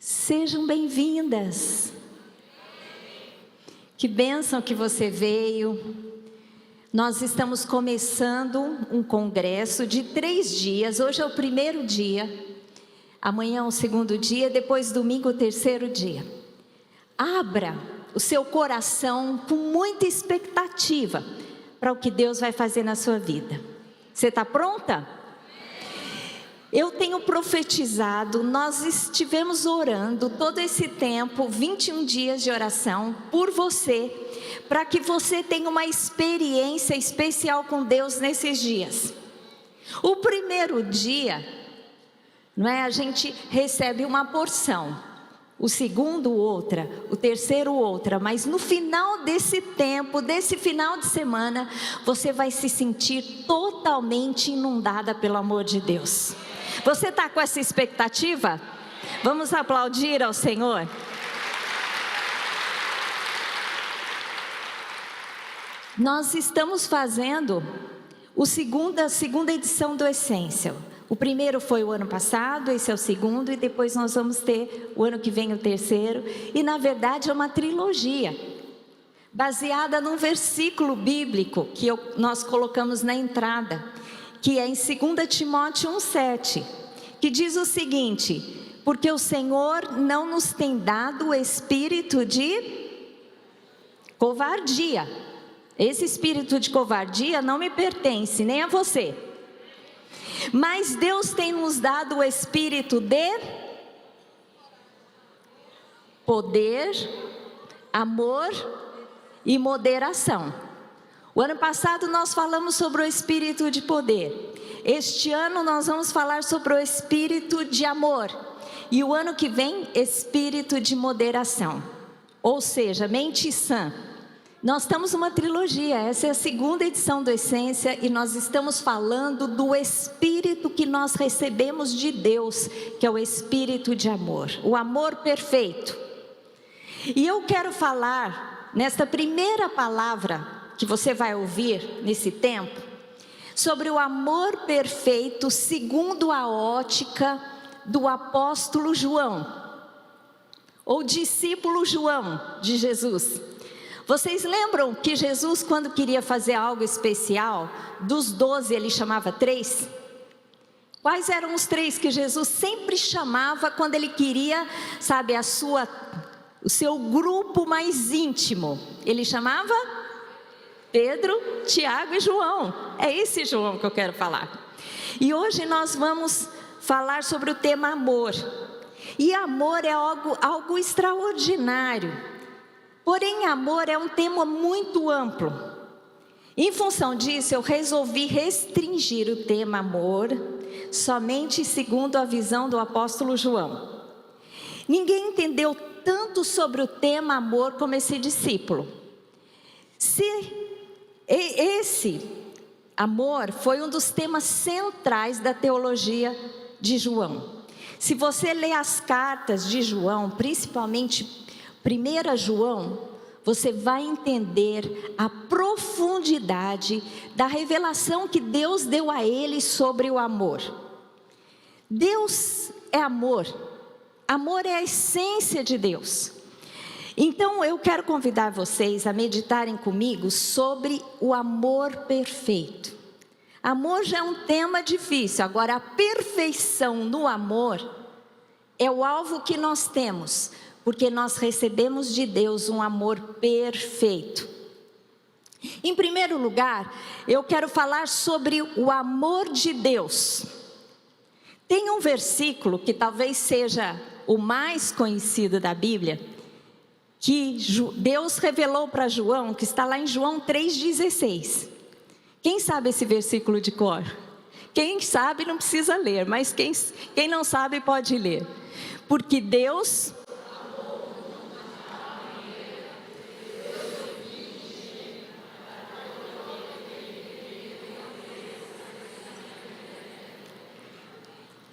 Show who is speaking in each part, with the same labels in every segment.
Speaker 1: Sejam bem-vindas. Que bênção que você veio. Nós estamos começando um congresso de 3 dias. Hoje é o primeiro dia, amanhã é o segundo dia, depois domingo o terceiro dia. Abra o seu coração com muita expectativa para o que Deus vai fazer na sua vida. Você está pronta? Eu tenho profetizado, nós estivemos orando todo esse tempo, 21 dias de oração por você, para que você tenha uma experiência especial com Deus nesses dias. O primeiro dia, não é? A gente recebe uma porção, o segundo outra, o terceiro outra, mas no final desse tempo, desse final de semana, você vai se sentir totalmente inundada pelo amor de Deus. Você está com essa expectativa? Vamos aplaudir ao Senhor? Nós estamos fazendo a segunda edição do Essential. O primeiro foi o ano passado, esse é o segundo, e depois nós vamos ter o ano que vem o terceiro. E na verdade é uma trilogia, baseada num versículo bíblico que nós colocamos na entrada, que é em 2 Timóteo 1,7, que diz o seguinte: porque o Senhor não nos tem dado o espírito de covardia. Esse espírito de covardia não me pertence, nem a você. Mas Deus tem nos dado o espírito de poder, amor e moderação. O ano passado nós falamos sobre o espírito de poder. Este ano nós vamos falar sobre o espírito de amor. E o ano que vem, espírito de moderação. Ou seja, mente sã. Nós estamos numa trilogia, essa é a segunda edição do Essência, e nós estamos falando do espírito que nós recebemos de Deus, que é o espírito de amor, o amor perfeito. E eu quero falar, nesta primeira palavra que você vai ouvir nesse tempo, sobre o amor perfeito segundo a ótica do apóstolo João, ou discípulo João de Jesus. Vocês lembram que Jesus, quando queria fazer algo especial, dos 12 ele chamava 3? Quais eram os 3 que Jesus sempre chamava quando ele queria, sabe, o seu grupo mais íntimo? Ele chamava Pedro, Tiago e João. É esse João que eu quero falar. E hoje nós vamos falar sobre o tema amor. E amor é algo extraordinário. Porém, amor é um tema muito amplo. Em função disso, eu resolvi restringir o tema amor somente segundo a visão do apóstolo João. Ninguém entendeu tanto sobre o tema amor como esse discípulo. Esse amor foi um dos temas centrais da teologia de João. Se você ler as cartas de João, principalmente 1 João, você vai entender a profundidade da revelação que Deus deu a ele sobre o amor. Deus é amor. Amor é a essência de Deus. Então eu quero convidar vocês a meditarem comigo sobre o amor perfeito. Amor já é um tema difícil, agora a perfeição no amor é o alvo que nós temos, porque nós recebemos de Deus um amor perfeito. Em primeiro lugar, eu quero falar sobre o amor de Deus. Tem um versículo que talvez seja o mais conhecido da Bíblia, que Deus revelou para João, que está lá em João 3,16. Quem sabe esse versículo de cor? Quem sabe não precisa ler, mas quem não sabe pode ler. Porque Deus...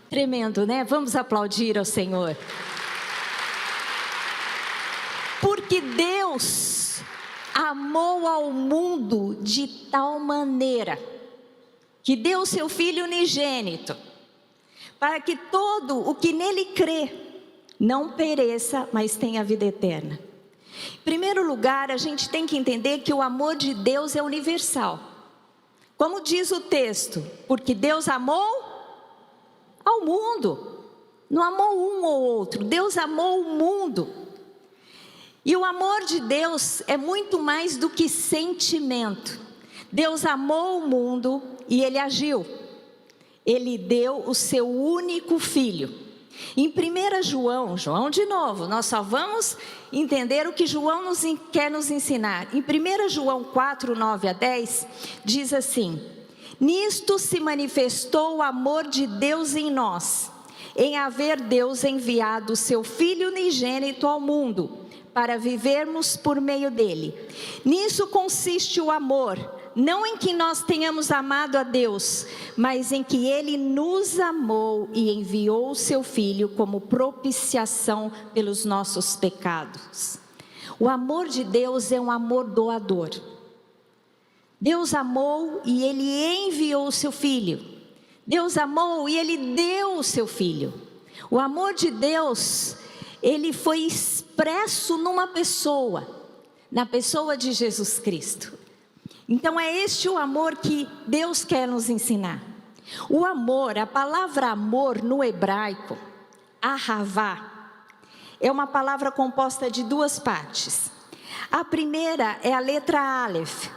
Speaker 1: Tremendo, né? Vamos aplaudir ao Senhor. Porque Deus amou ao mundo de tal maneira que deu seu Filho unigênito, para que todo o que nele crê não pereça, mas tenha vida eterna. Em primeiro lugar, a gente tem que entender que o amor de Deus é universal. Como diz o texto, porque Deus amou ao mundo, não amou um ou outro, Deus amou o mundo. E o amor de Deus é muito mais do que sentimento. Deus amou o mundo e Ele agiu. Ele deu o seu único filho. Em 1 João de novo, nós só vamos entender o que João quer nos ensinar. Em 1 João 4, 9 a 10, diz assim: nisto se manifestou o amor de Deus em nós, em haver Deus enviado o seu Filho unigênito ao mundo, para vivermos por meio dele. Nisso consiste o amor, não em que nós tenhamos amado a Deus, mas em que Ele nos amou e enviou o seu Filho como propiciação pelos nossos pecados. O amor de Deus é um amor doador. Deus amou e Ele enviou o seu Filho. Deus amou e Ele deu o seu Filho. O amor de Deus, Ele foi expresso numa pessoa, na pessoa de Jesus Cristo. Então é este o amor que Deus quer nos ensinar. O amor, a palavra amor no hebraico, ahavá, é uma palavra composta de duas partes. A primeira é a letra Aleph,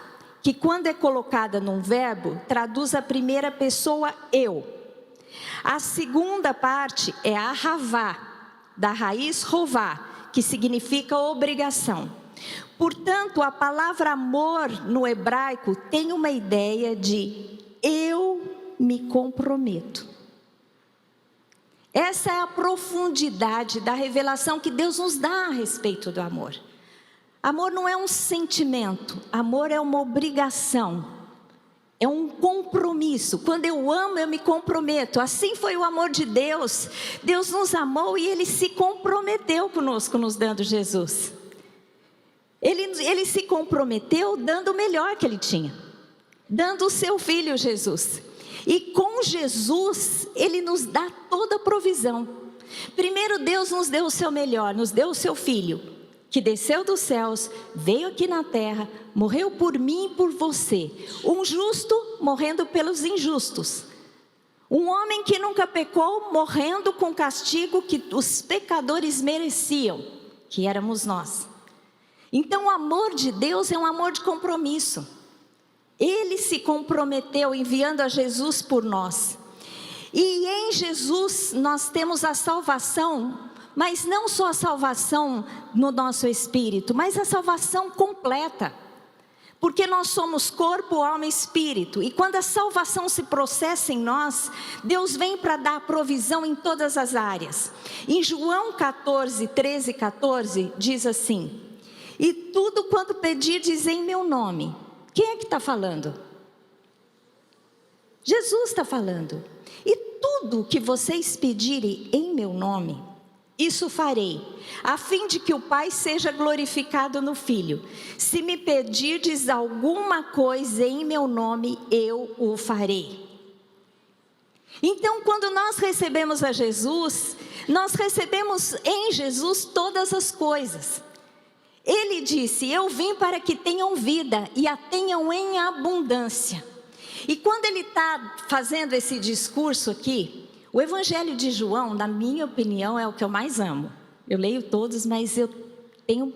Speaker 1: que quando é colocada num verbo, traduz a primeira pessoa eu. A segunda parte é ahavá, da raiz rová, que significa obrigação. Portanto, a palavra amor no hebraico tem uma ideia de eu me comprometo. Essa é a profundidade da revelação que Deus nos dá a respeito do amor. Amor não é um sentimento, amor é uma obrigação, é um compromisso. Quando eu amo, eu me comprometo. Assim foi o amor de Deus. Deus nos amou e Ele se comprometeu conosco, nos dando Jesus. Ele se comprometeu dando o melhor que Ele tinha, dando o seu Filho Jesus. E com Jesus, Ele nos dá toda a provisão. Primeiro Deus nos deu o seu melhor, nos deu o seu Filho, que desceu dos céus, veio aqui na terra, morreu por mim e por você. Um justo morrendo pelos injustos. Um homem que nunca pecou, morrendo com o castigo que os pecadores mereciam, que éramos nós. Então o amor de Deus é um amor de compromisso. Ele se comprometeu enviando a Jesus por nós. E em Jesus nós temos a salvação, mas não só a salvação no nosso espírito, mas a salvação completa. Porque nós somos corpo, alma e espírito. E quando a salvação se processa em nós, Deus vem para dar provisão em todas as áreas. Em João 14, 13 e 14, diz assim: e tudo quanto pedirdes em meu nome. Quem é que está falando? Jesus está falando. E tudo que vocês pedirem em meu nome, isso farei, a fim de que o Pai seja glorificado no Filho. Se me pedirdes alguma coisa em meu nome, eu o farei. Então, quando nós recebemos a Jesus, nós recebemos em Jesus todas as coisas. Ele disse: eu vim para que tenham vida e a tenham em abundância. E quando ele está fazendo esse discurso aqui, o Evangelho de João, na minha opinião, é o que eu mais amo. Eu leio todos, mas eu tenho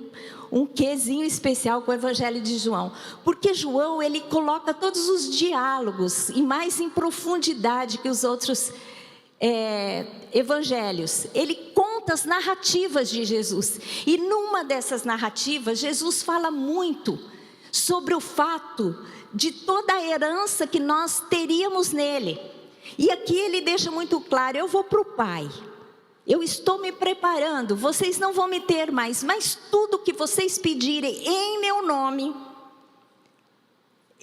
Speaker 1: um quezinho especial com o Evangelho de João. Porque João, ele coloca todos os diálogos e mais em profundidade que os outros evangelhos. Ele conta as narrativas de Jesus. E numa dessas narrativas, Jesus fala muito sobre o fato de toda a herança que nós teríamos nele. E aqui ele deixa muito claro: eu vou para o Pai, eu estou me preparando, vocês não vão me ter mais, mas tudo que vocês pedirem em meu nome,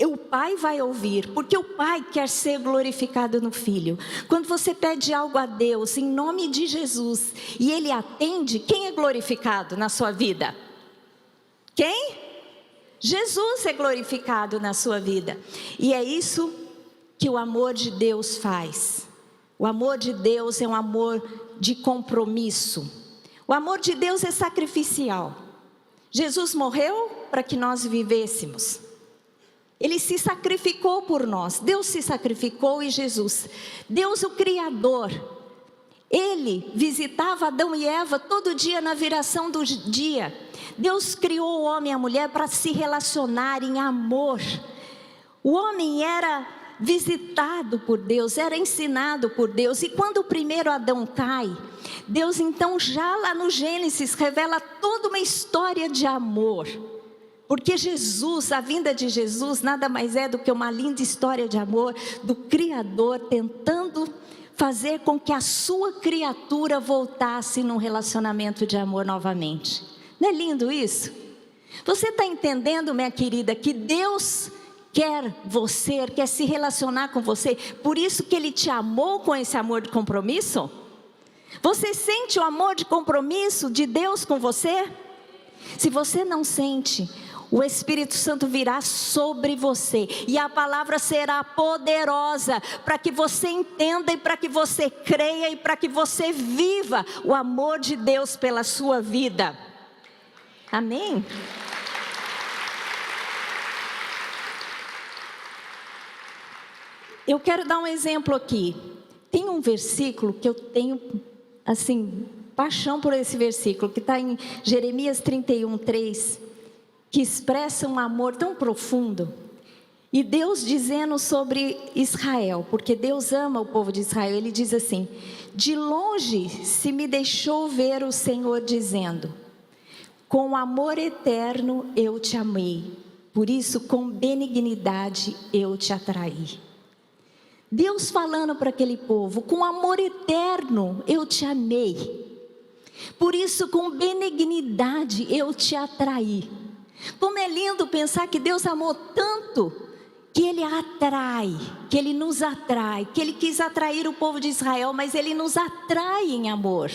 Speaker 1: o Pai vai ouvir, porque o Pai quer ser glorificado no Filho. Quando você pede algo a Deus em nome de Jesus e Ele atende, quem é glorificado na sua vida? Quem? Jesus é glorificado na sua vida. E é isso que o amor de Deus faz. O amor de Deus é um amor de compromisso, O amor de Deus é sacrificial. Jesus morreu para que nós vivêssemos. Ele se sacrificou por nós. Deus se sacrificou em Jesus. Deus, o Criador, Ele visitava Adão e Eva todo dia na viração do dia. Deus criou o homem e a mulher para se relacionar em amor. O homem era visitado por Deus, era ensinado por Deus. E quando o primeiro Adão cai, Deus então já lá no Gênesis revela toda uma história de amor. Porque Jesus, a vinda de Jesus nada mais é do que uma linda história de amor do Criador tentando fazer com que a sua criatura voltasse num relacionamento de amor novamente. Não é lindo isso? Você está entendendo, minha querida, que Deus quer você, quer se relacionar com você, por isso que Ele te amou com esse amor de compromisso? Você sente o amor de compromisso de Deus com você? Se você não sente, o Espírito Santo virá sobre você e a palavra será poderosa para que você entenda e para que você creia e para que você viva o amor de Deus pela sua vida. Amém? Eu quero dar um exemplo aqui. Tem um versículo que eu tenho, assim, paixão por esse versículo, que está em Jeremias 31:3, que expressa um amor tão profundo. E Deus dizendo sobre Israel, porque Deus ama o povo de Israel, Ele diz assim: de longe se me deixou ver o Senhor dizendo, com amor eterno eu te amei, por isso com benignidade eu te atraí. Deus falando para aquele povo, com amor eterno eu te amei, por isso com benignidade eu te atraí. Como é lindo pensar que Deus amou tanto, que Ele atrai, que Ele nos atrai, que Ele quis atrair o povo de Israel, mas Ele nos atrai em amor.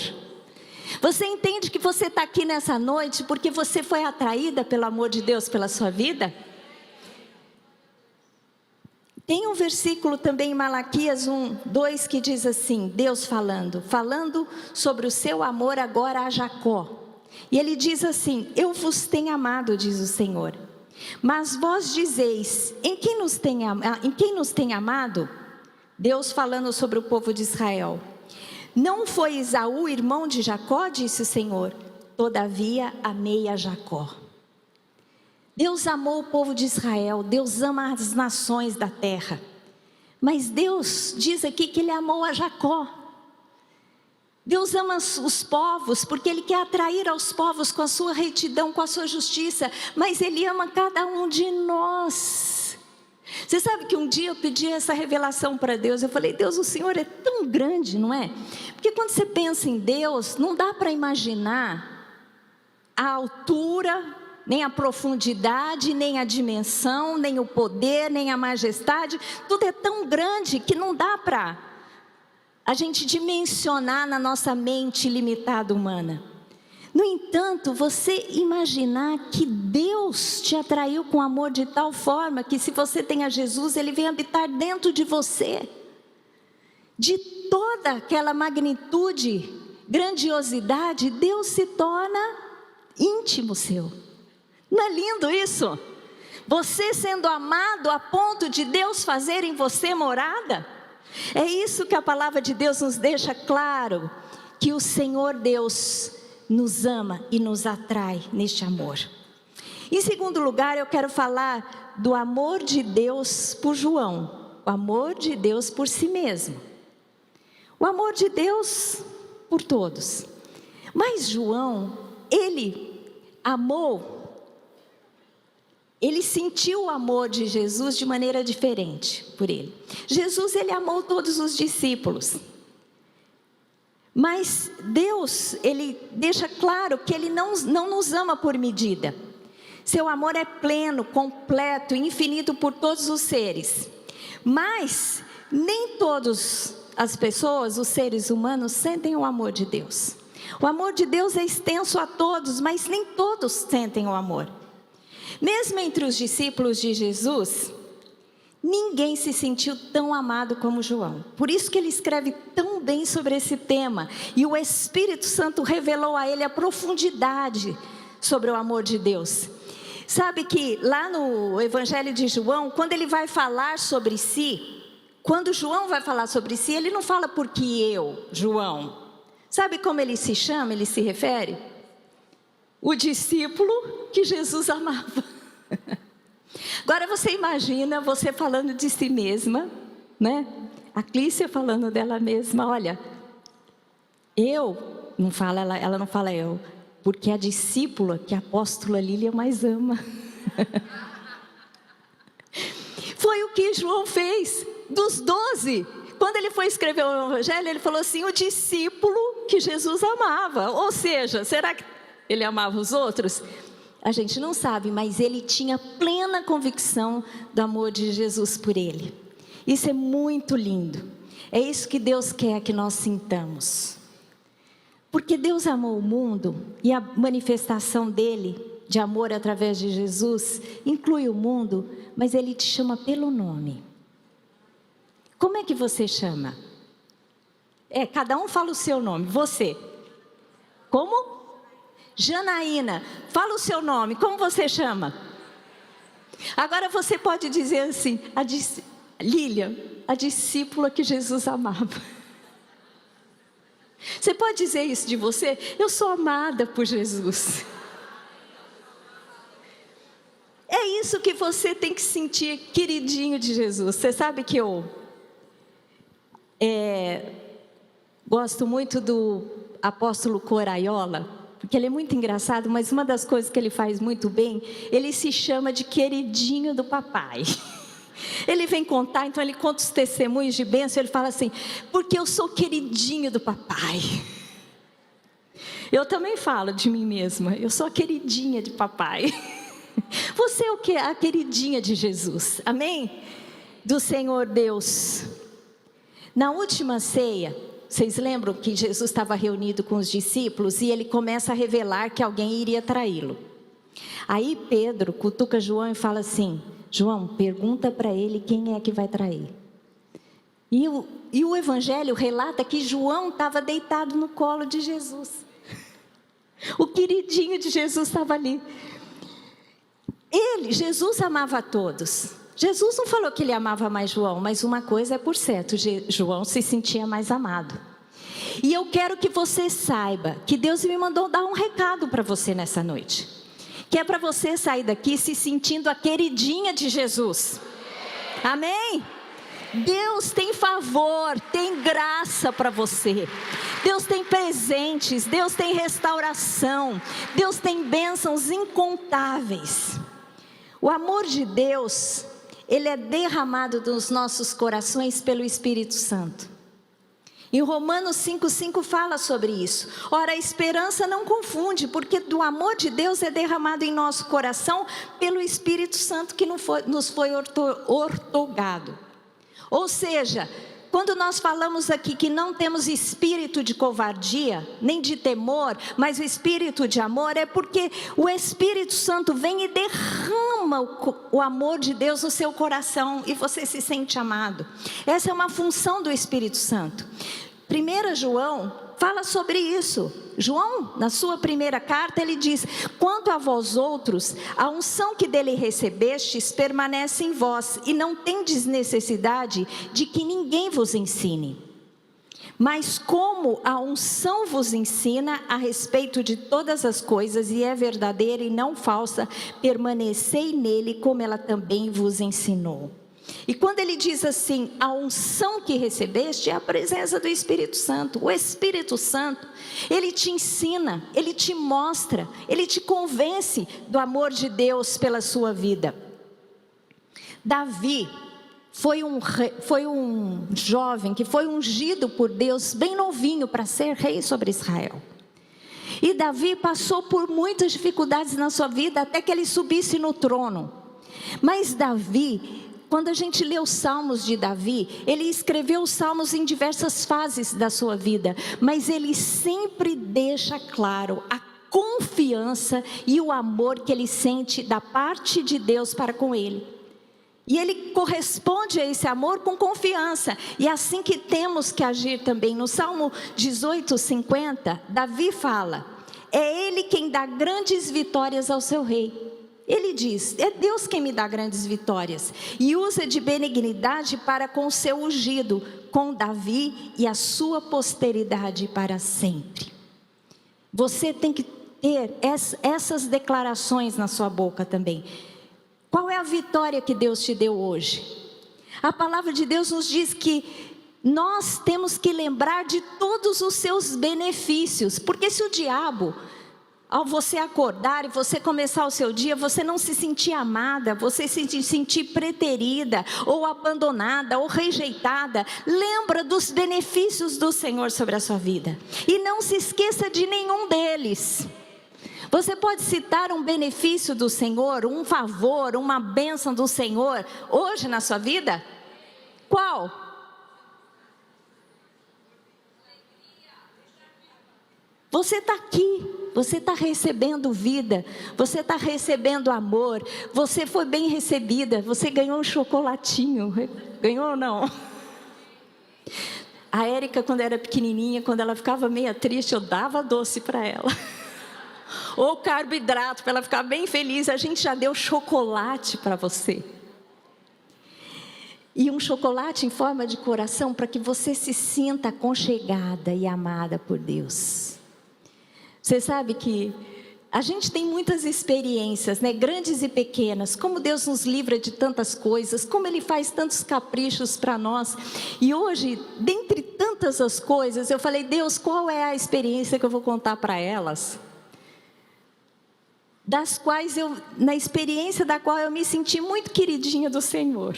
Speaker 1: Você entende que você está aqui nessa noite porque você foi atraída pelo amor de Deus pela sua vida? Tem um versículo também em Malaquias 1:2 que diz assim, Deus falando sobre o seu amor agora a Jacó. E Ele diz assim, eu vos tenho amado, diz o Senhor. Mas vós dizeis, em quem nos tem amado? Deus falando sobre o povo de Israel. Não foi Esaú, irmão de Jacó, disse o Senhor. Todavia amei a Jacó. Deus amou o povo de Israel, Deus ama as nações da terra. Mas Deus diz aqui que Ele amou a Jacó. Deus ama os povos, porque Ele quer atrair aos povos com a sua retidão, com a sua justiça. Mas Ele ama cada um de nós. Você sabe que um dia eu pedi essa revelação para Deus. Eu falei, Deus, o Senhor é tão grande, não é? Porque quando você pensa em Deus, não dá para imaginar a altura, nem a profundidade, nem a dimensão, nem o poder, nem a majestade. Tudo é tão grande que não dá para a gente dimensionar na nossa mente limitada humana. No entanto, você imaginar que Deus te atraiu com amor de tal forma que se você tem a Jesus, Ele vem habitar dentro de você. De toda aquela magnitude, grandiosidade, Deus se torna íntimo seu. Não é lindo isso? Você sendo amado a ponto de Deus fazer em você morada? É isso que a palavra de Deus nos deixa claro, que o Senhor Deus nos ama e nos atrai neste amor. Em segundo lugar, eu quero falar do amor de Deus por João, o amor de Deus por si mesmo, o amor de Deus por todos. Mas João, ele amou, ele sentiu o amor de Jesus de maneira diferente por ele. Jesus, ele amou todos os discípulos. Mas Deus, Ele deixa claro que Ele não nos ama por medida. Seu amor é pleno, completo, infinito por todos os seres. Mas nem todas as pessoas, os seres humanos, sentem o amor de Deus. O amor de Deus é extenso a todos, mas nem todos sentem o amor. Mesmo entre os discípulos de Jesus, Ninguém se sentiu tão amado como João. Por isso que ele escreve tão bem sobre esse tema. E o Espírito Santo revelou a ele a profundidade sobre o amor de Deus. Sabe que lá no Evangelho de João, quando ele vai falar sobre si, quando João vai falar sobre si, ele não fala porque eu, João. Sabe como ele se chama, ele se refere? O discípulo que Jesus amava. Agora você imagina você falando de si mesma, né? A Clícia falando dela mesma, olha, eu, não fala, ela não fala eu, porque a discípula que a apóstola Lília mais ama. Foi o que João fez dos 12. Quando ele foi escrever o Evangelho, ele falou assim, o discípulo que Jesus amava. Ou seja, será que ele amava os outros? A gente não sabe, mas ele tinha plena convicção do amor de Jesus por ele. Isso é muito lindo. É isso que Deus quer que nós sintamos. Porque Deus amou o mundo e a manifestação dele, de amor através de Jesus, inclui o mundo, mas ele te chama pelo nome. Como é que você chama? Cada um fala o seu nome. Você. Como? Janaína, fala o seu nome, como você chama? Agora você pode dizer assim, Lília, a discípula que Jesus amava. Você pode dizer isso de você? Eu sou amada por Jesus. É isso que você tem que sentir, queridinho de Jesus. Você sabe que eu gosto muito do apóstolo Coraiola, porque ele é muito engraçado, mas uma das coisas que ele faz muito bem, ele se chama de queridinho do papai. Ele vem contar, então ele conta os testemunhos de bênção, ele fala assim, porque eu sou queridinho do papai. Eu também falo de mim mesma, eu sou a queridinha de papai. Você é o que? A queridinha de Jesus, amém? Do Senhor Deus. Na última ceia, vocês lembram que Jesus estava reunido com os discípulos e ele começa a revelar que alguém iria traí-lo. Aí Pedro cutuca João e fala assim, João, pergunta para ele quem é que vai trair. E o Evangelho relata que João estava deitado no colo de Jesus. O queridinho de Jesus estava ali. Jesus amava a todos. Jesus não falou que ele amava mais João, mas uma coisa é por certo, João se sentia mais amado. E eu quero que você saiba que Deus me mandou dar um recado para você nessa noite. Que é para você sair daqui se sentindo a queridinha de Jesus. Amém? Deus tem favor, tem graça para você. Deus tem presentes, Deus tem restauração, Deus tem bênçãos incontáveis. O amor de Deus, ele é derramado nos nossos corações pelo Espírito Santo. Em Romanos 5,5 fala sobre isso. Ora, a esperança não confunde, porque do amor de Deus é derramado em nosso coração pelo Espírito Santo que nos foi outorgado. Ou seja, quando nós falamos aqui que não temos espírito de covardia, nem de temor, mas o espírito de amor, é porque o Espírito Santo vem e derrama o amor de Deus no seu coração e você se sente amado. Essa é uma função do Espírito Santo. 1 João fala sobre isso. João, na sua primeira carta, ele diz: quanto a vós outros, a unção que dele recebestes permanece em vós, e não tendes necessidade de que ninguém vos ensine. Mas como a unção vos ensina a respeito de todas as coisas, e é verdadeira e não falsa, permanecei nele como ela também vos ensinou. E quando ele diz assim, a unção que recebeste é a presença do Espírito Santo. O Espírito Santo, ele te ensina, ele te mostra, ele te convence do amor de Deus pela sua vida. Davi foi um jovem que foi ungido por Deus bem novinho para ser rei sobre Israel. E Davi passou por muitas dificuldades na sua vida até que ele subisse no trono. Mas Davi, quando a gente lê os salmos de Davi, ele escreveu os salmos em diversas fases da sua vida, mas ele sempre deixa claro a confiança e o amor que ele sente da parte de Deus para com ele. E Ele corresponde a esse amor com confiança. E é assim que temos que agir também. No Salmo 18:50, Davi fala: é Ele quem dá grandes vitórias ao seu rei. Ele diz: é Deus quem me dá grandes vitórias. E usa de benignidade para com o seu ungido, com Davi e a sua posteridade para sempre. Você tem que ter essas declarações na sua boca também. Qual é a vitória que Deus te deu hoje? A palavra de Deus nos diz que nós temos que lembrar de todos os seus benefícios. Porque se o diabo, ao você acordar e você começar o seu dia, você não se sentir amada, você se sentir preterida, ou abandonada, ou rejeitada, lembra dos benefícios do Senhor sobre a sua vida. E não se esqueça de nenhum deles. Você pode citar um benefício do Senhor, um favor, uma bênção do Senhor, hoje na sua vida? Qual? Você está aqui, você está recebendo vida, você está recebendo amor, você foi bem recebida, você ganhou um chocolatinho, ganhou ou não? A Érica, quando era pequenininha, quando ela ficava meio triste, eu dava doce para ela. Ou carboidrato, para ela ficar bem feliz. A gente já deu chocolate para você. E um chocolate em forma de coração, para que você se sinta aconchegada e amada por Deus. Você sabe que a gente tem muitas experiências, né? Grandes e pequenas. Como Deus nos livra de tantas coisas, como Ele faz tantos caprichos para nós. E hoje, dentre tantas as coisas, eu falei: Deus, qual é a experiência que eu vou contar para elas? Das quais na experiência da qual eu me senti muito queridinha do Senhor.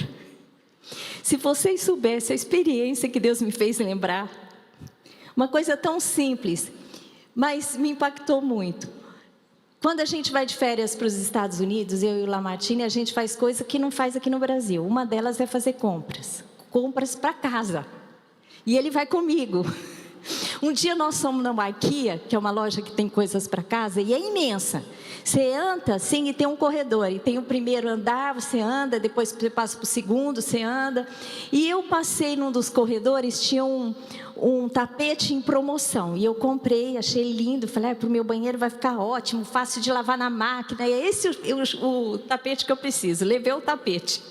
Speaker 1: Se vocês soubessem a experiência que Deus me fez lembrar, uma coisa tão simples, mas me impactou muito. Quando a gente vai de férias para os Estados Unidos, eu e o Lamartine, a gente faz coisa que não faz aqui no Brasil. Uma delas é fazer compras para casa. E ele vai comigo. Um dia nós fomos na IKEA, que é uma loja que tem coisas para casa, e é imensa. Você anda assim e tem um corredor, e tem o primeiro andar, você anda, depois você passa para o segundo, você anda. E eu passei num dos corredores, tinha um tapete em promoção, e eu comprei, achei lindo, falei: para o meu banheiro vai ficar ótimo, fácil de lavar na máquina, é esse o tapete que eu preciso. Levei o tapete.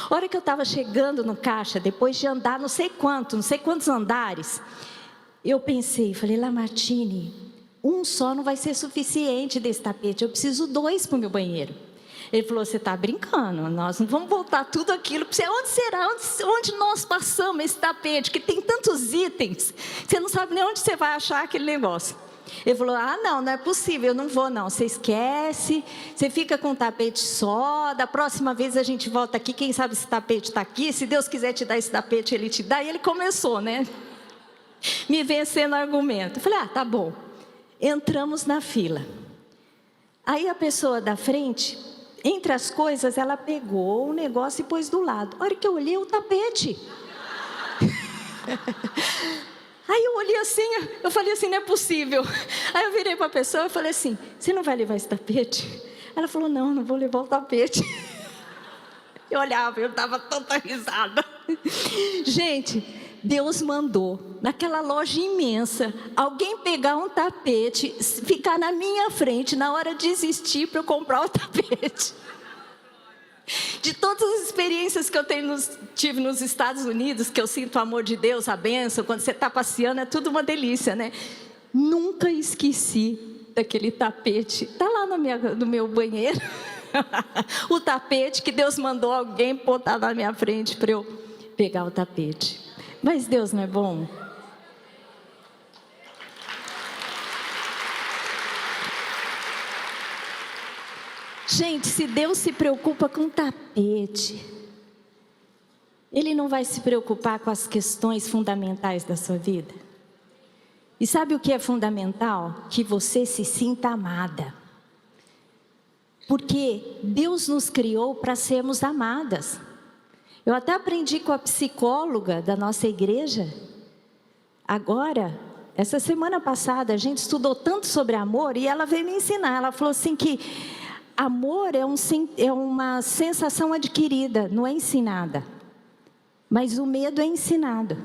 Speaker 1: A hora que eu estava chegando no caixa, depois de andar não sei quantos andares, eu pensei, falei: Lamartine, um só não vai ser suficiente desse tapete, eu preciso 2 para o meu banheiro. Ele falou: você está brincando, nós não vamos voltar tudo aquilo para você. Onde será? Onde nós passamos esse tapete, que tem tantos itens, você não sabe nem onde você vai achar aquele negócio. Ele falou: não é possível, eu não vou não, você esquece, você fica com o tapete só, da próxima vez a gente volta aqui, quem sabe esse tapete está aqui, se Deus quiser te dar esse tapete, Ele te dá. E ele começou, né, me vencendo no argumento. Eu falei: tá bom. Entramos na fila. Aí a pessoa da frente, entre as coisas, ela pegou o negócio e pôs do lado. A hora que eu olhei, o tapete. Aí eu olhei assim, eu falei assim: não é possível. Aí eu virei para a pessoa e falei assim: você não vai levar esse tapete? Ela falou: não vou levar o tapete. Eu olhava, eu dava tanta risada. Gente, Deus mandou, naquela loja imensa, alguém pegar um tapete, ficar na minha frente, na hora de desistir para eu comprar o tapete. De todas as experiências que eu tive nos Estados Unidos, que eu sinto o amor de Deus, a bênção, quando você está passeando, é tudo uma delícia, né? Nunca esqueci daquele tapete. Está lá no meu banheiro. O tapete que Deus mandou alguém botar na minha frente para eu pegar o tapete. Mas Deus não é bom? Gente, se Deus se preocupa com tapete, Ele não vai se preocupar com as questões fundamentais da sua vida? E sabe o que é fundamental? Que você se sinta amada. Porque Deus nos criou para sermos amadas. Eu até aprendi com a psicóloga da nossa igreja. Agora, essa semana passada, a gente estudou tanto sobre amor e ela veio me ensinar. Ela falou assim que amor é uma sensação adquirida, não é ensinada. Mas o medo é ensinado.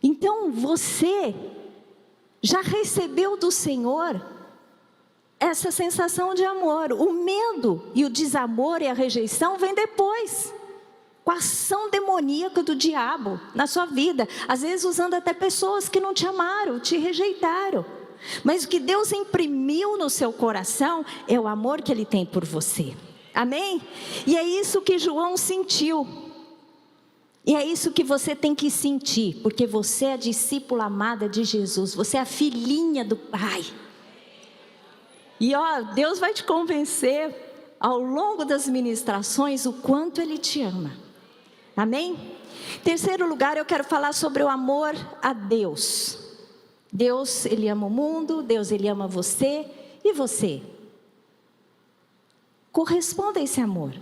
Speaker 1: Então você já recebeu do Senhor essa sensação de amor. O medo e o desamor e a rejeição vêm depois, com a ação demoníaca do diabo na sua vida. Às vezes usando até pessoas que não te amaram, te rejeitaram. Mas o que Deus imprimiu no seu coração é o amor que Ele tem por você. Amém? E é isso que João sentiu. E é isso que você tem que sentir, porque você é a discípula amada de Jesus. Você é a filhinha do Pai. E Deus vai te convencer ao longo das ministrações o quanto Ele te ama. Amém? Em terceiro lugar, eu quero falar sobre o amor a Deus. Deus, Ele ama o mundo, Deus, Ele ama você. E você? Corresponda a esse amor.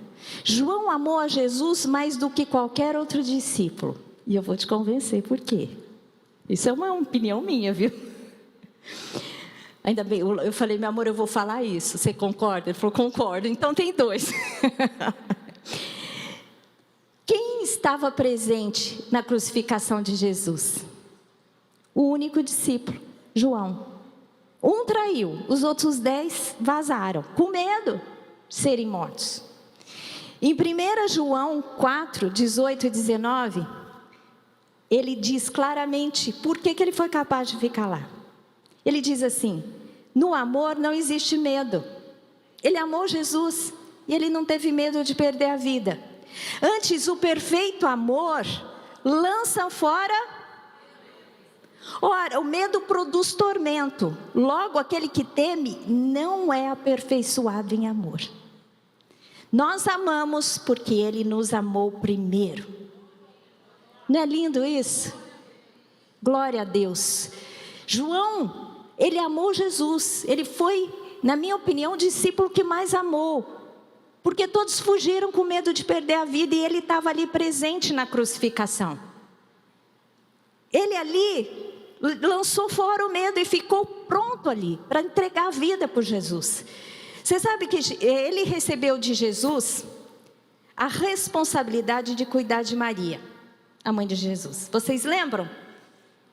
Speaker 1: João amou a Jesus mais do que qualquer outro discípulo. E eu vou te convencer por quê. Isso é uma opinião minha, viu? Ainda bem, eu falei, meu amor, eu vou falar isso. Você concorda? Ele falou, concordo. Então tem dois. Quem estava presente na crucificação de Jesus? O único discípulo, João. Um traiu, os outros 10 vazaram, com medo de serem mortos. Em 1 João 4, 18 e 19, ele diz claramente por que ele foi capaz de ficar lá. Ele diz assim: no amor não existe medo. Ele amou Jesus e ele não teve medo de perder a vida. Antes, o perfeito amor lança fora. Ora, o medo produz tormento. Logo, aquele que teme não é aperfeiçoado em amor. Nós amamos porque Ele nos amou primeiro. Não é lindo isso? Glória a Deus. João, ele amou Jesus. Ele foi, na minha opinião, o discípulo que mais amou. Porque todos fugiram com medo de perder a vida e ele estava ali presente na crucificação. Ele ali lançou fora o medo e ficou pronto ali para entregar a vida por Jesus. Você sabe que ele recebeu de Jesus a responsabilidade de cuidar de Maria, a mãe de Jesus. Vocês lembram?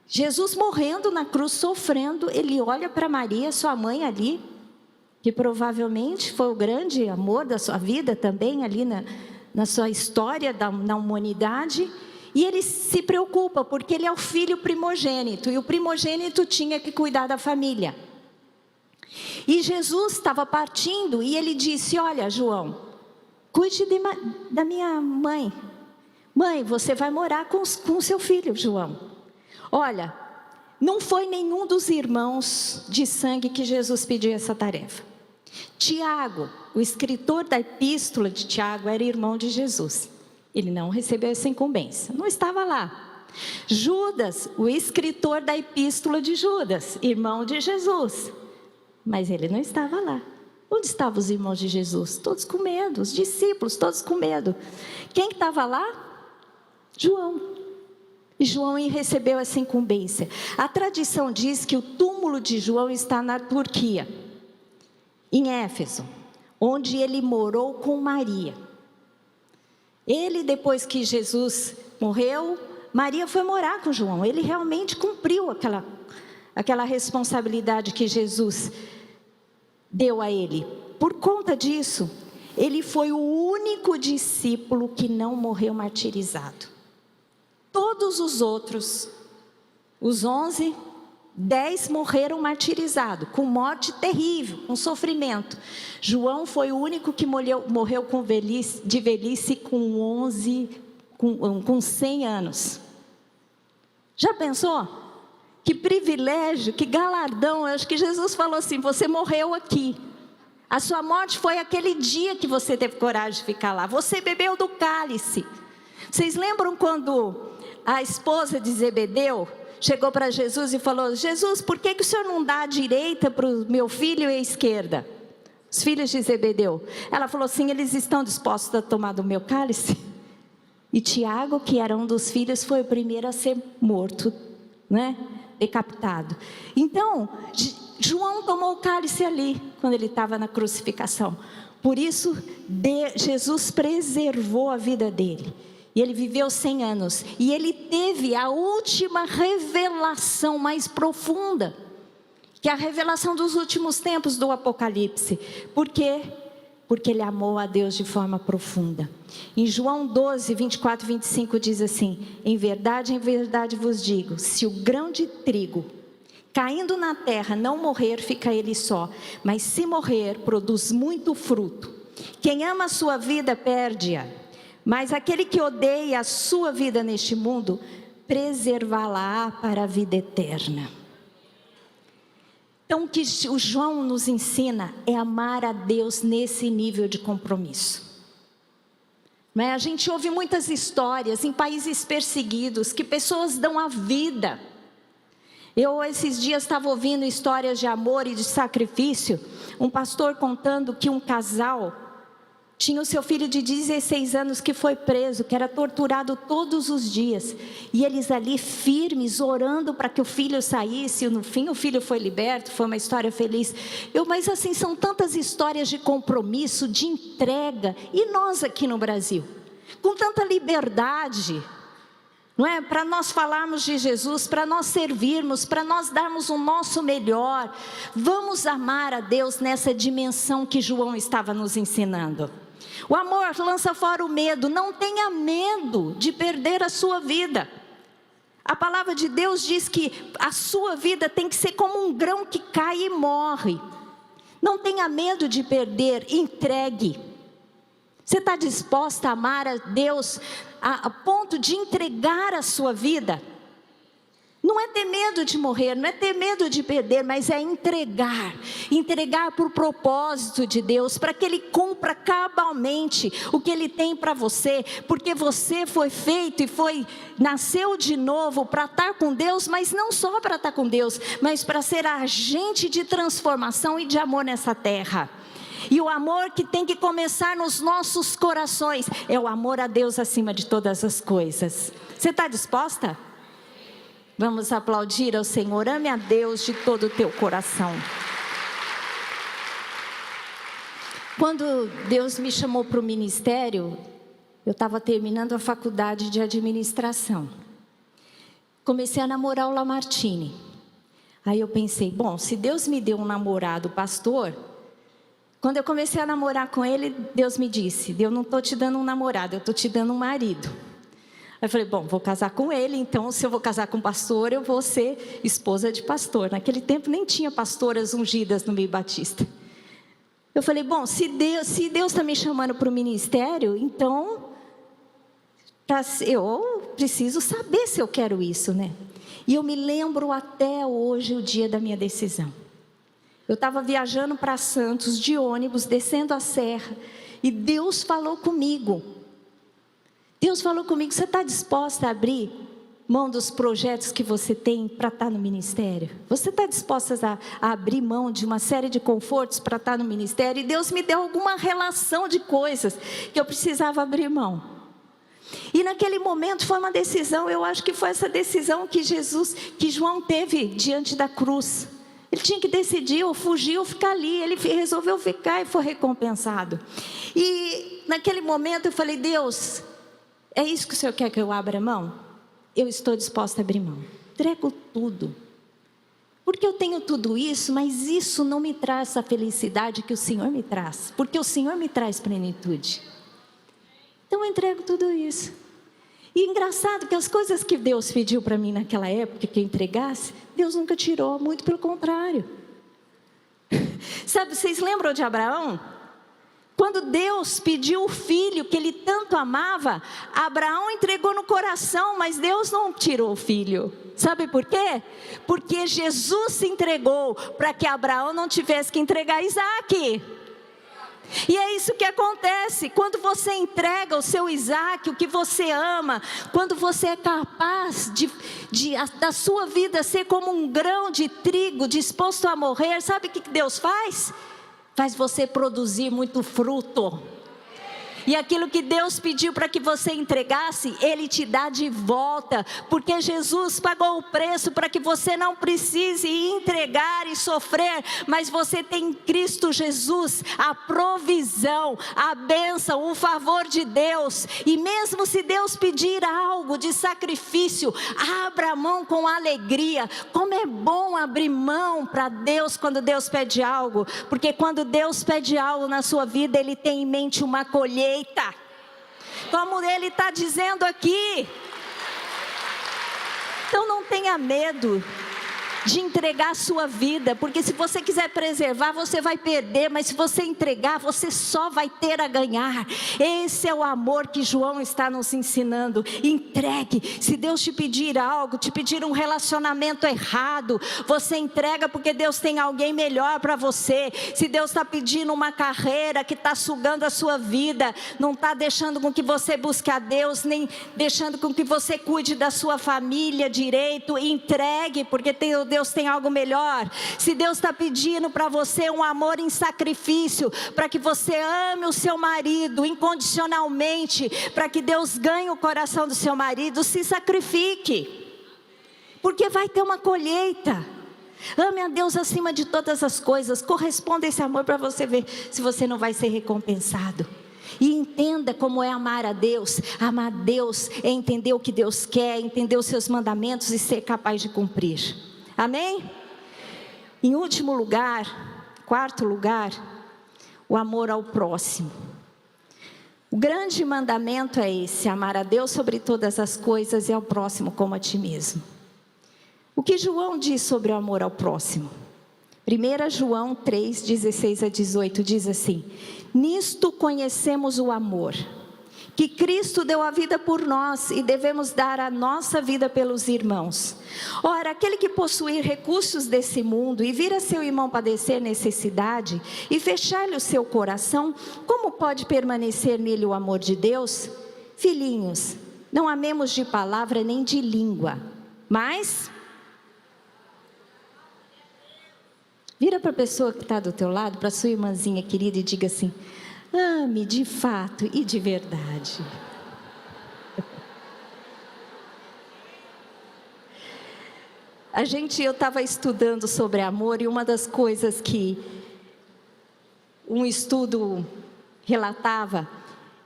Speaker 1: Jesus morrendo na cruz, sofrendo, ele olha para Maria, sua mãe ali, que provavelmente foi o grande amor da sua vida também, ali na sua história na humanidade. E ele se preocupa, porque ele é o filho primogênito, e o primogênito tinha que cuidar da família. E Jesus estava partindo, e ele disse: olha, João, cuide da minha mãe. Mãe, você vai morar com o seu filho, João. Olha, não foi nenhum dos irmãos de sangue que Jesus pediu essa tarefa. Tiago, o escritor da epístola de Tiago, era irmão de Jesus. Ele não recebeu essa incumbência, não estava lá. Judas, o escritor da epístola de Judas, irmão de Jesus, mas ele não estava lá. Onde estavam os irmãos de Jesus? Todos com medo, os discípulos todos com medo. Quem estava lá? João. E João recebeu essa incumbência. A tradição diz que o túmulo de João está na Turquia, em Éfeso, onde ele morou com Maria. Ele, depois que Jesus morreu, Maria foi morar com João. Ele realmente cumpriu aquela responsabilidade que Jesus deu a ele. Por conta disso, ele foi o único discípulo que não morreu martirizado. Todos os outros, os 11, 10 morreram martirizados, com morte terrível, com sofrimento. João foi o único que morreu de velhice com 100 anos. Já pensou? Que privilégio, que galardão. Eu acho que Jesus falou assim: você morreu aqui. A sua morte foi aquele dia que você teve coragem de ficar lá. Você bebeu do cálice. Vocês lembram quando a esposa de Zebedeu chegou para Jesus e falou: Jesus, por que o senhor não dá a direita para o meu filho e a esquerda? Os filhos de Zebedeu. Ela falou assim: eles estão dispostos a tomar do meu cálice? E Tiago, que era um dos filhos, foi o primeiro a ser morto, né? Decapitado. Então, João tomou o cálice ali, quando ele estava na crucificação. Por isso, Jesus preservou a vida dele. E ele viveu 100 anos. E ele teve a última revelação mais profunda, que é a revelação dos últimos tempos do Apocalipse. Por quê? Porque ele amou a Deus de forma profunda. Em João 12, 24 e 25 diz assim: em verdade vos digo, se o grão de trigo caindo na terra não morrer, fica ele só, mas se morrer, produz muito fruto. Quem ama a sua vida, perde-a, mas aquele que odeia a sua vida neste mundo, preservá-la para a vida eterna. Então o que o João nos ensina é amar a Deus nesse nível de compromisso. A gente ouve muitas histórias em países perseguidos, que pessoas dão a vida. Eu esses dias estava ouvindo histórias de amor e de sacrifício. Um pastor contando que um casal tinha o seu filho de 16 anos que foi preso, que era torturado todos os dias. E eles ali firmes, orando para que o filho saísse. E no fim o filho foi liberto, foi uma história feliz. Mas assim, são tantas histórias de compromisso, de entrega. E nós aqui no Brasil, com tanta liberdade, não é? Para nós falarmos de Jesus, para nós servirmos, para nós darmos o nosso melhor. Vamos amar a Deus nessa dimensão que João estava nos ensinando. O amor lança fora o medo. Não tenha medo de perder a sua vida. A palavra de Deus diz que a sua vida tem que ser como um grão que cai e morre. Não tenha medo de perder, entregue. Você está disposta a amar a Deus a ponto de entregar a sua vida? Não é ter medo de morrer, não é ter medo de perder, mas é entregar. Entregar para o propósito de Deus, para que Ele cumpra cabalmente o que Ele tem para você. Porque você foi feito e nasceu de novo para estar com Deus, mas não só para estar com Deus, mas para ser agente de transformação e de amor nessa terra. E o amor que tem que começar nos nossos corações é o amor a Deus acima de todas as coisas. Você está disposta? Vamos aplaudir ao Senhor. Ame a Deus de todo o teu coração. Quando Deus me chamou para o ministério, eu estava terminando a faculdade de administração. Comecei a namorar o Lamartine. Aí eu pensei, bom, se Deus me deu um namorado pastor... Quando eu comecei a namorar com ele, Deus me disse: eu não estou te dando um namorado, eu estou te dando um marido. Aí eu falei, bom, vou casar com ele, então se eu vou casar com pastor, eu vou ser esposa de pastor. Naquele tempo nem tinha pastoras ungidas no meio batista. Eu falei, bom, se Deus está me chamando para o ministério, então eu preciso saber se eu quero isso, né? E eu me lembro até hoje o dia da minha decisão. Eu estava viajando para Santos de ônibus, descendo a serra, e Deus falou comigo. Deus falou comigo: você está disposta a abrir mão dos projetos que você tem para estar no ministério? Você está disposta a abrir mão de uma série de confortos para estar no ministério? E Deus me deu alguma relação de coisas que eu precisava abrir mão. E naquele momento foi uma decisão, eu acho que foi essa decisão que João teve diante da cruz. Ele tinha que decidir, ou fugir ou ficar ali. Ele resolveu ficar e foi recompensado. E naquele momento eu falei: Deus, é isso que o Senhor quer que eu abra mão? Eu estou disposta a abrir mão. Entrego tudo. Porque eu tenho tudo isso, mas isso não me traz essa felicidade que o Senhor me traz. Porque o Senhor me traz plenitude. Então eu entrego tudo isso. E engraçado que as coisas que Deus pediu para mim naquela época que eu entregasse, Deus nunca tirou, muito pelo contrário. Sabe, vocês lembram de Abraão? Quando Deus pediu o filho que ele tanto amava, Abraão entregou no coração, mas Deus não tirou o filho. Sabe por quê? Porque Jesus se entregou para que Abraão não tivesse que entregar Isaque. E é isso que acontece, quando você entrega o seu Isaque, o que você ama, quando você é capaz da sua vida ser como um grão de trigo disposto a morrer, sabe o que Deus faz? Faz você produzir muito fruto. E aquilo que Deus pediu para que você entregasse, Ele te dá de volta. Porque Jesus pagou o preço para que você não precise entregar e sofrer. Mas você tem em Cristo Jesus a provisão, a bênção, o favor de Deus. E mesmo se Deus pedir algo de sacrifício, abra a mão com alegria. Como é bom abrir mão para Deus quando Deus pede algo. Porque quando Deus pede algo na sua vida, Ele tem em mente uma colheita. Como Ele está dizendo aqui. Então não tenha medo de entregar a sua vida, porque se você quiser preservar, você vai perder, mas se você entregar, você só vai ter a ganhar. Esse é o amor que João está nos ensinando. Entregue. Se Deus te pedir algo, te pedir um relacionamento errado, você entrega, porque Deus tem alguém melhor para você. Se Deus está pedindo uma carreira que está sugando a sua vida, não está deixando com que você busque a Deus, nem deixando com que você cuide da sua família direito, entregue, porque Deus tem algo melhor. Se Deus está pedindo para você um amor em sacrifício, para que você ame o seu marido incondicionalmente, para que Deus ganhe o coração do seu marido, se sacrifique, porque vai ter uma colheita. Ame a Deus acima de todas as coisas, corresponda esse amor para você ver se você não vai ser recompensado. E entenda como é amar a Deus. Amar a Deus é entender o que Deus quer, entender os seus mandamentos e ser capaz de cumprir. Amém? Em último lugar, quarto lugar, o amor ao próximo. O grande mandamento é esse: amar a Deus sobre todas as coisas e ao próximo como a ti mesmo. O que João diz sobre o amor ao próximo? 1 João 3, 16 a 18 diz assim: nisto conhecemos o amor, que Cristo deu a vida por nós e devemos dar a nossa vida pelos irmãos. Ora, aquele que possuir recursos desse mundo e vir a seu irmão padecer necessidade e fechar-lhe o seu coração, como pode permanecer nele o amor de Deus? Filhinhos, não amemos de palavra nem de língua, mas... Vira para a pessoa que está do teu lado, para a sua irmãzinha querida e diga assim: ame de fato e de verdade. Eu estava estudando sobre amor, e uma das coisas que um estudo relatava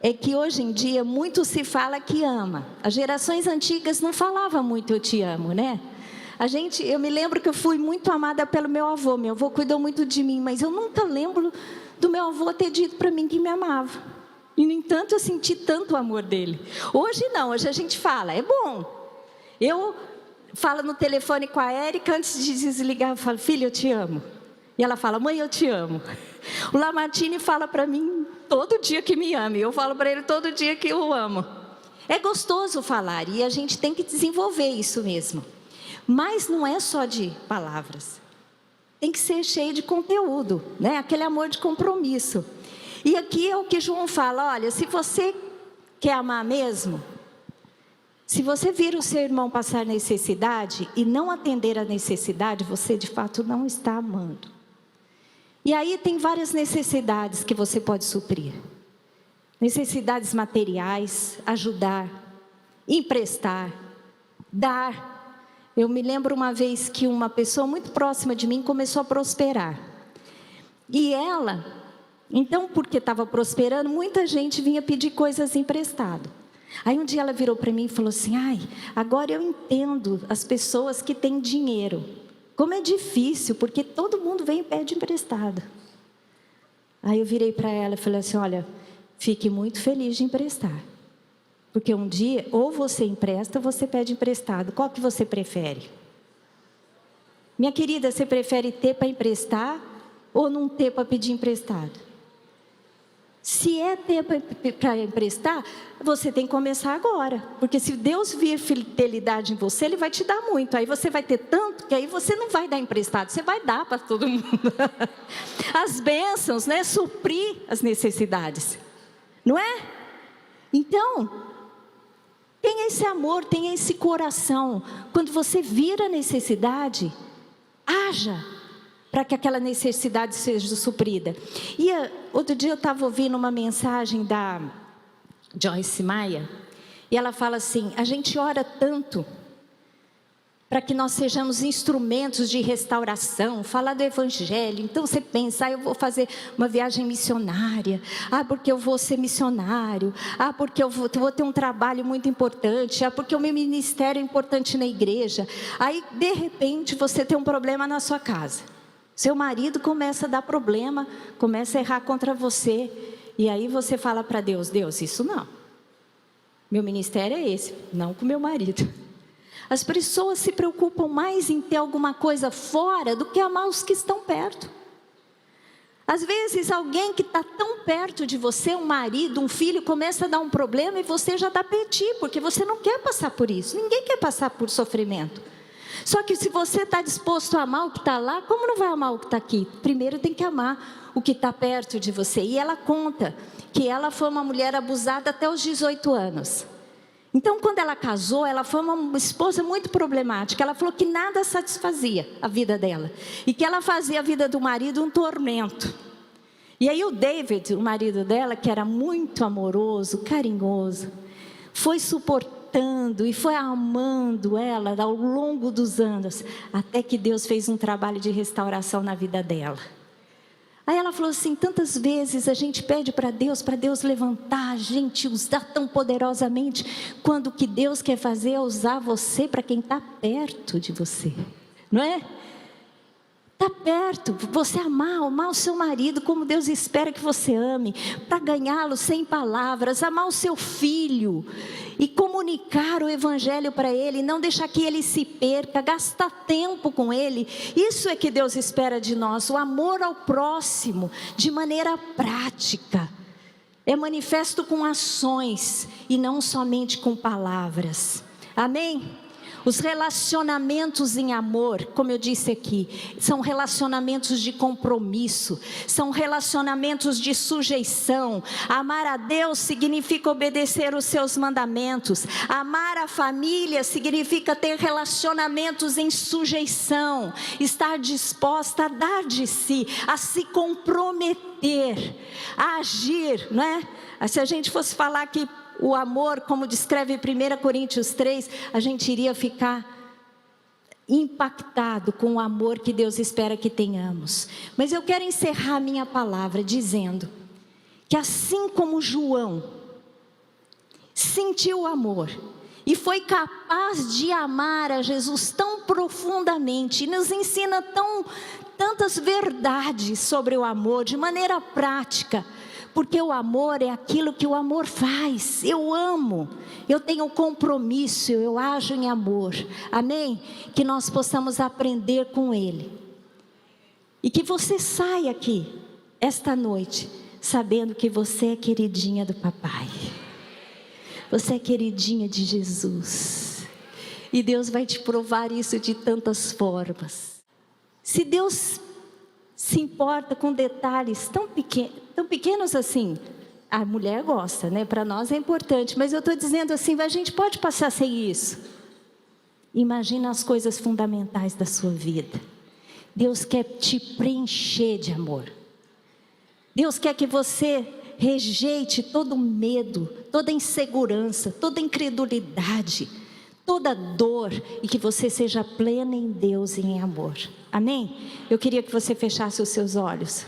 Speaker 1: é que hoje em dia muito se fala que ama. As gerações antigas não falavam muito eu te amo, né? Eu me lembro que eu fui muito amada pelo meu avô. Meu avô cuidou muito de mim, mas eu nunca lembro do meu avô ter dito para mim que me amava. E, no entanto, eu senti tanto o amor dele. Hoje não, hoje a gente fala, é bom. Eu falo no telefone com a Érica, antes de desligar, eu falo: filha, eu te amo. E ela fala: mãe, eu te amo. O Lamartine fala para mim todo dia que me ama, e eu falo para ele todo dia que eu o amo. É gostoso falar, e a gente tem que desenvolver isso mesmo. Mas não é só de palavras, tem que ser cheio de conteúdo, né? Aquele amor de compromisso. E aqui é o que João fala: olha, se você quer amar mesmo, se você vir o seu irmão passar necessidade e não atender a necessidade, você de fato não está amando. E aí tem várias necessidades que você pode suprir. Necessidades materiais, ajudar, emprestar, dar. Eu me lembro uma vez que uma pessoa muito próxima de mim começou a prosperar. E ela, então, porque estava prosperando, muita gente vinha pedir coisas emprestado. Aí um dia ela virou para mim e falou assim: ai, agora eu entendo as pessoas que têm dinheiro. Como é difícil, porque todo mundo vem e pede emprestado. Aí eu virei para ela e falei assim: olha, fique muito feliz de emprestar. Porque um dia, ou você empresta, ou você pede emprestado. Qual que você prefere? Minha querida, você prefere ter para emprestar ou não ter para pedir emprestado? Se é ter para emprestar, você tem que começar agora. Porque se Deus vir fidelidade em você, Ele vai te dar muito. Aí você vai ter tanto que aí você não vai dar emprestado, você vai dar para todo mundo. As bênçãos, né? Suprir as necessidades. Não é? Então... tenha esse amor, tenha esse coração. Quando você vira a necessidade, haja para que aquela necessidade seja suprida. E outro dia eu estava ouvindo uma mensagem da Joyce Meyer, e ela fala assim: a gente ora tanto para que nós sejamos instrumentos de restauração, falar do evangelho. Então você pensa: eu vou fazer uma viagem missionária, porque eu vou ser missionário, porque eu vou ter um trabalho muito importante, porque o meu ministério é importante na igreja. Aí de repente você tem um problema na sua casa, seu marido começa a dar problema, começa a errar contra você, e aí você fala para Deus: Deus, isso não, meu ministério é esse, não com meu marido. As pessoas se preocupam mais em ter alguma coisa fora do que amar os que estão perto. Às vezes alguém que está tão perto de você, um marido, um filho, começa a dar um problema e você já dá peti, porque você não quer passar por isso. Ninguém quer passar por sofrimento. Só que se você está disposto a amar o que está lá, como não vai amar o que está aqui? Primeiro tem que amar o que está perto de você. E ela conta que ela foi uma mulher abusada até os 18 anos. Então, quando ela casou, ela foi uma esposa muito problemática. Ela falou que nada satisfazia a vida dela, e que ela fazia a vida do marido um tormento. E aí o David, o marido dela, que era muito amoroso, carinhoso, foi suportando e foi amando ela ao longo dos anos, até que Deus fez um trabalho de restauração na vida dela. Aí ela falou assim: tantas vezes a gente pede para Deus levantar a gente, usar tão poderosamente, quando o que Deus quer fazer é usar você para quem está perto de você, não é? Está perto, você amar o seu marido como Deus espera que você ame, para ganhá-lo sem palavras, amar o seu filho e comunicar o evangelho para ele, não deixar que ele se perca, gastar tempo com ele. Isso é que Deus espera de nós, o amor ao próximo de maneira prática, é manifesto com ações e não somente com palavras. Amém? Os relacionamentos em amor, como eu disse aqui, são relacionamentos de compromisso, são relacionamentos de sujeição. Amar a Deus significa obedecer os seus mandamentos. Amar a família significa ter relacionamentos em sujeição, estar disposta a dar de si, a se comprometer, a agir, não é? Se a gente fosse falar que o amor, como descreve 1 Coríntios 3, a gente iria ficar impactado com o amor que Deus espera que tenhamos. Mas eu quero encerrar minha palavra dizendo que assim como João sentiu o amor e foi capaz de amar a Jesus tão profundamente, e nos ensina tantas verdades sobre o amor de maneira prática, porque o amor é aquilo que o amor faz. Eu amo, eu tenho compromisso, eu ajo em amor. Amém? Que nós possamos aprender com Ele. E que você saia aqui, esta noite, sabendo que você é queridinha do papai. Você é queridinha de Jesus. E Deus vai te provar isso de tantas formas. Se Deus se importa com detalhes tão pequenos assim, a mulher gosta, né? Para nós é importante, mas eu estou dizendo assim, a gente pode passar sem isso. Imagina as coisas fundamentais da sua vida. Deus quer te preencher de amor. Deus quer que você rejeite todo medo, toda insegurança, toda incredulidade, toda dor, e que você seja plena em Deus e em amor. Amém? Eu queria que você fechasse os seus olhos.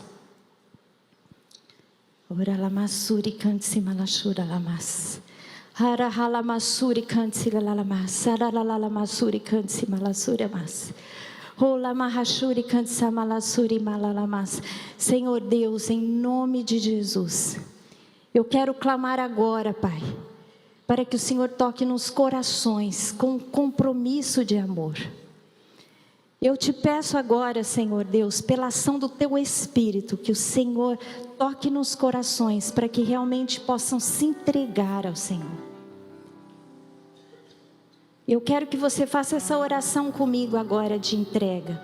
Speaker 1: Ora lamassuri kansi malashura lamas. Hara halamassuri kansi lalamas. Sara lalamassuri kansi malasura mas. Rola mahashuri kansi malasuri malalamas. Senhor Deus, em nome de Jesus, eu quero clamar agora, Pai, para que o Senhor toque nos corações com compromisso de amor. Eu te peço agora, Senhor Deus, pela ação do Teu Espírito, que o Senhor toque nos corações, para que realmente possam se entregar ao Senhor. Eu quero que você faça essa oração comigo agora de entrega.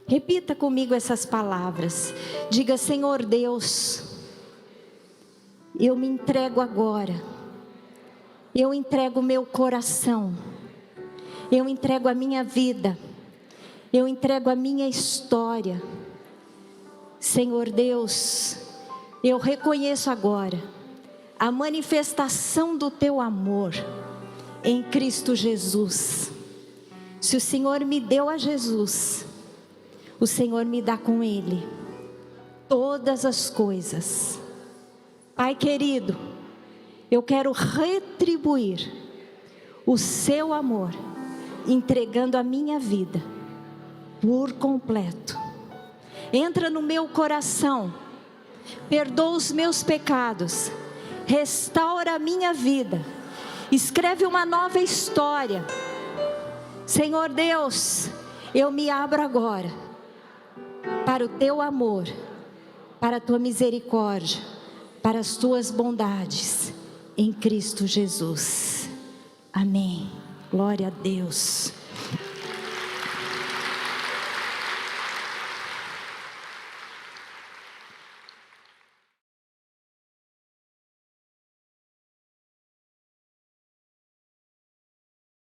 Speaker 1: Repita comigo essas palavras. Diga: Senhor Deus, eu me entrego agora. Eu entrego o meu coração. Eu entrego a minha vida. Eu entrego a minha história. Senhor Deus, eu reconheço agora a manifestação do teu amor em Cristo Jesus. Se o Senhor me deu a Jesus, o Senhor me dá com Ele todas as coisas. Pai querido, eu quero retribuir o seu amor, entregando a minha vida por completo. Entra no meu coração, perdoa os meus pecados, restaura a minha vida, escreve uma nova história. Senhor Deus, eu me abro agora para o teu amor, para a tua misericórdia, para as tuas bondades, em Cristo Jesus. Amém. Glória a Deus.